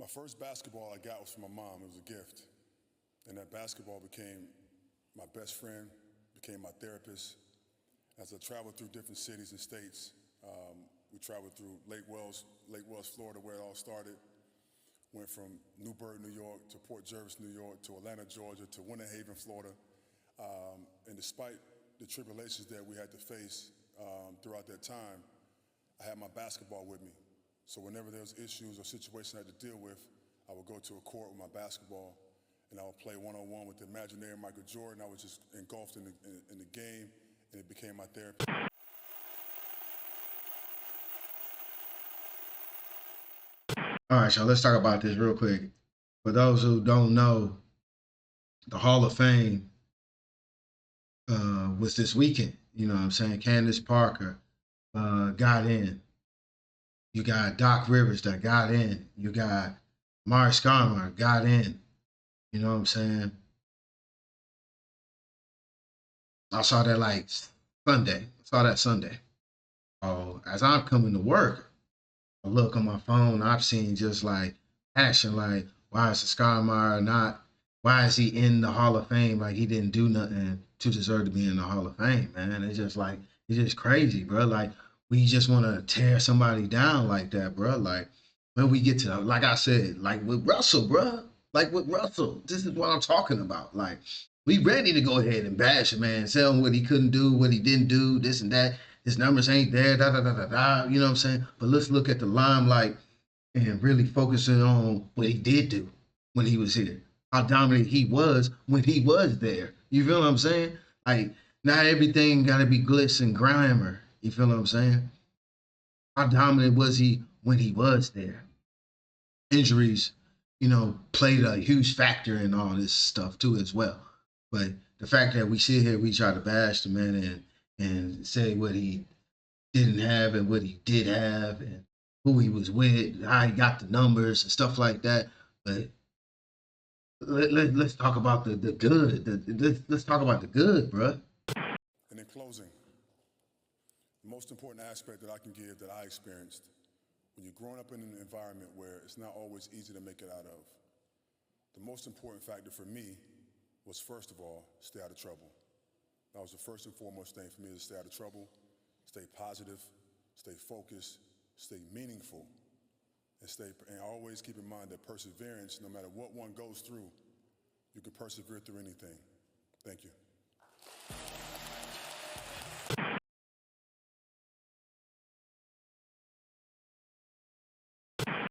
My first basketball I got was from my mom. It was a gift. And that basketball became my best friend, became my therapist. As I traveled through different cities and states, we traveled through Lake Wells, Florida, where it all started. Went from Newburgh, New York, to Port Jervis, New York, to Atlanta, Georgia, to Winter Haven, Florida. And despite the tribulations that we had to face throughout that time, I had my basketball with me. So whenever there was issues or situations I had to deal with, I would go to a court with my basketball, and I would play one-on-one with the imaginary Michael Jordan. I was just engulfed in the game, and it became my therapy. All right, y'all, let's talk about this real quick. For those who don't know, the Hall of Fame was this weekend. You know what I'm saying? Candace Parker got in. You got Doc Rivers that got in. You got Amar'e-Stoudemire got in. You know what I'm saying? I saw that like Sunday. I saw that Sunday. Oh, as I'm coming to work, I look on my phone. I've seen just like action, like why is Stoudemire not? Why is he in the Hall of Fame? Like he didn't do nothing to deserve to be in the Hall of Fame, man. It's just like it's just crazy, bro. Like we just want to tear somebody down like that, bro. Like when we get to, like I said, like with Russell, bro. Like with Russell, this is what I'm talking about. Like we ready to go ahead and bash him, man. Tell him what he couldn't do, what he didn't do, this and that. His numbers ain't there, da da da da da. You know what I'm saying? But let's look at the limelight and really focusing on what he did do when he was here, how dominant he was when he was there. You feel what I'm saying? Like, not everything got to be glitz and glamour. You feel what I'm saying? How dominant was he when he was there? Injuries, played a huge factor in all this stuff too as well. But the fact that we sit here, we try to bash the man and say what he didn't have and what he did have and who he was with, how he got the numbers and stuff like that. But let's talk about the good. Let's talk about the good, bro. And in closing, the most important aspect that I can give that I experienced when you're growing up in an environment where it's not always easy to make it out of, the most important factor for me was, first of all, stay out of trouble. That was the first and foremost thing for me, to stay out of trouble, stay positive, stay focused, stay meaningful, and always keep in mind that perseverance, no matter what one goes through, you can persevere through anything. Thank you.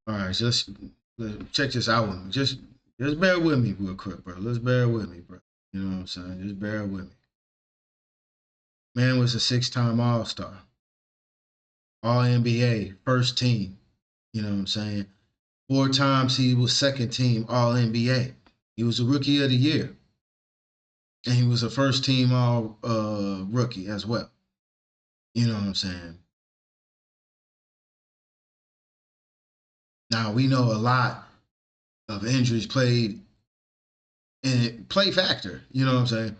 All right, just check this out with me. Just bear with me real quick, bro. Let's bear with me, bro. You know what I'm saying? Just bear with me. Man was a six-time All-Star, All NBA, first team. You know what I'm saying? Four times he was second team All NBA. He was a rookie of the year. And he was a first team all rookie as well. You know what I'm saying? Now we know a lot of injuries played and play factor. You know what I'm saying?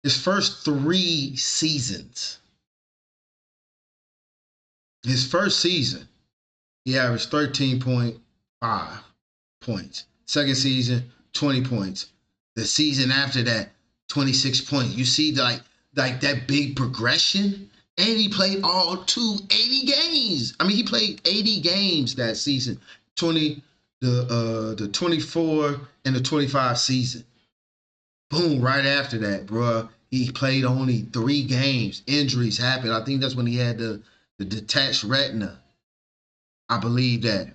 His first three seasons, his first season, he averaged 13.5 points. Second season, 20 points. The season after that, 26 points. You see like that big progression? And he played all 280 games. I mean, he played 80 games that season. 20 the 24 and the 25 season. Boom, right after that, bruh. He played only 3 games. Injuries happened. I think that's when he had the detached retina. I believe that.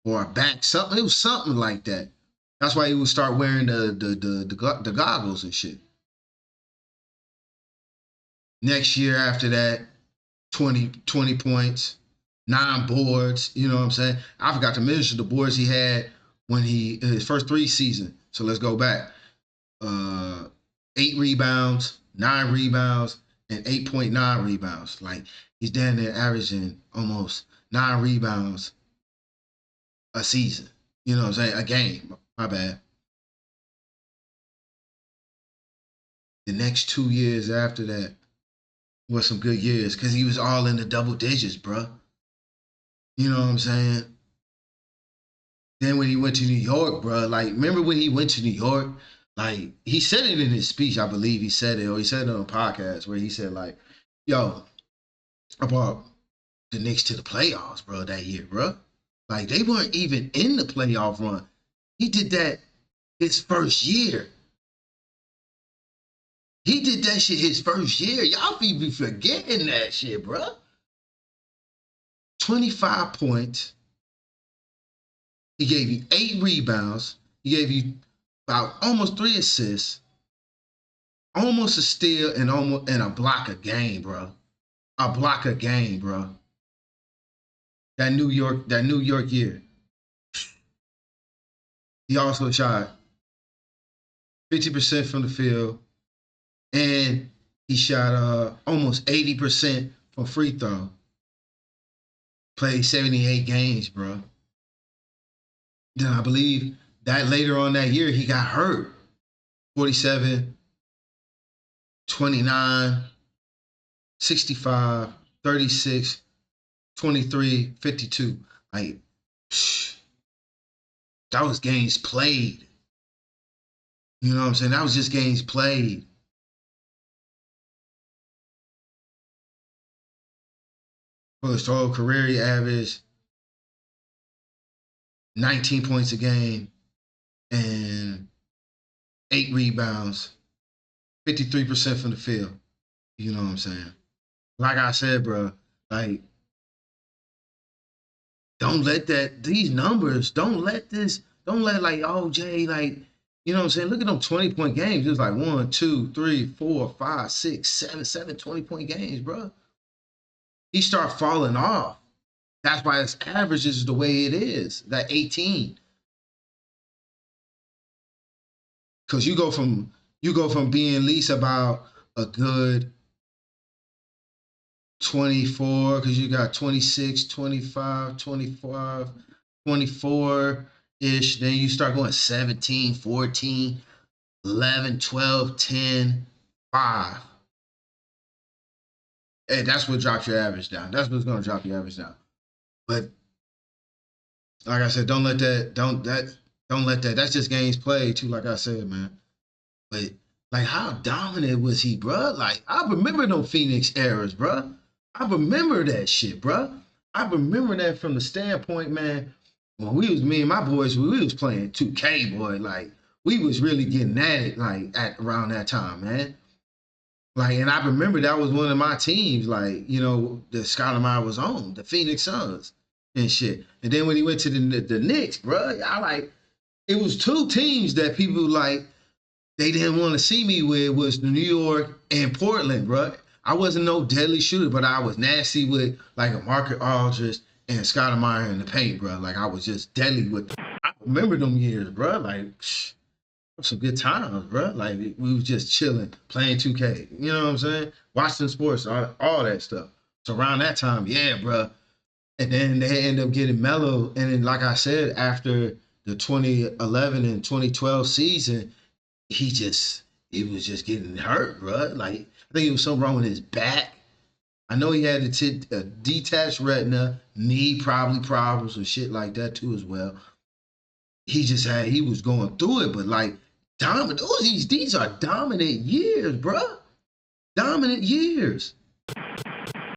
Or a back, something. It was something like that. That's why he would start wearing the goggles and shit. Next year after that, 20 points, 9 boards. You know what I'm saying? I forgot to mention the boards he had when he his first 3 seasons. So let's go back. 8 rebounds, 9 rebounds, and 8.9 rebounds. Like he's down there averaging almost 9 rebounds a season. You know what I'm saying? A game. My bad. The next 2 years after that was some good years because he was all in the double digits, bro. You know what I'm saying? Then when he went to New York, bro, like, remember when he went to New York? Like, he said it in his speech, I believe he said it, or he said it on a podcast where he said, like, yo, I brought the Knicks to the playoffs, bro, that year, bro. Like, they weren't even in the playoff run. He did that his first year. He did that shit his first year. Y'all be forgetting that shit, bro. 25 points. He gave you 8 rebounds. He gave you about almost 3 assists, almost a steal, and a block a game, bro. A block a game, bro. That New York year. He also shot 50% from the field, and he shot almost 80% from free throw. Played 78 games, bro. Then I believe that later on that year, he got hurt. 47, 29, 65, 36, 23, 52. Like, that was games played. You know what I'm saying? That was just games played. For his total career, he averaged 19 points a game and 8 rebounds, 53% from the field. You know what I'm saying? Like I said, bro, like, don't let these numbers, don't let like OJ, like, you know what I'm saying? Look at them 20-point games. It was like 1, 2, 3, 4, 5, 6, 7 20-point games, bro. He started falling off. That's why his average is the way it is, that 18. Because you go from being at least about a good 24, because you got 26, 25, 25, 24-ish. Then you start going 17, 14, 11, 12, 10, 5. Hey, that's what drops your average down. That's what's going to drop your average down. But like I said, don't let that. That's just games played too. Like I said, man. But like, how dominant was he, bro? Like, I remember those Phoenix eras, bro. I remember that shit, bro. I remember that from the standpoint, man. When me and my boys, we was playing 2K, boy. Like, we was really getting at it, like, at around that time, man. Like, and I remember that was one of my teams, like, you know, that Stoudemire was on, the Phoenix Suns and shit. And then when he went to the Knicks, bro, I like, it was 2 teams that people like, they didn't want to see me with, was New York and Portland, bro. I wasn't no deadly shooter, but I was nasty with like a Amar'e-Stoudemire and Stoudemire in the paint, bro. Like, I was just deadly with them. I remember them years, bro. Like, some good times, bro. Like, we was just chilling, playing 2K. You know what I'm saying? Watching sports, all that stuff. So around that time, yeah, bro. And then they end up getting mellow. And then, like I said, after the 2011 and 2012 season, he was just getting hurt, bro. Like, I think it was something wrong with his back. I know he had a detached retina, knee probably problems and shit like that too as well. He was going through it, but like, dominant. These are dominant years, bro. Dominant years.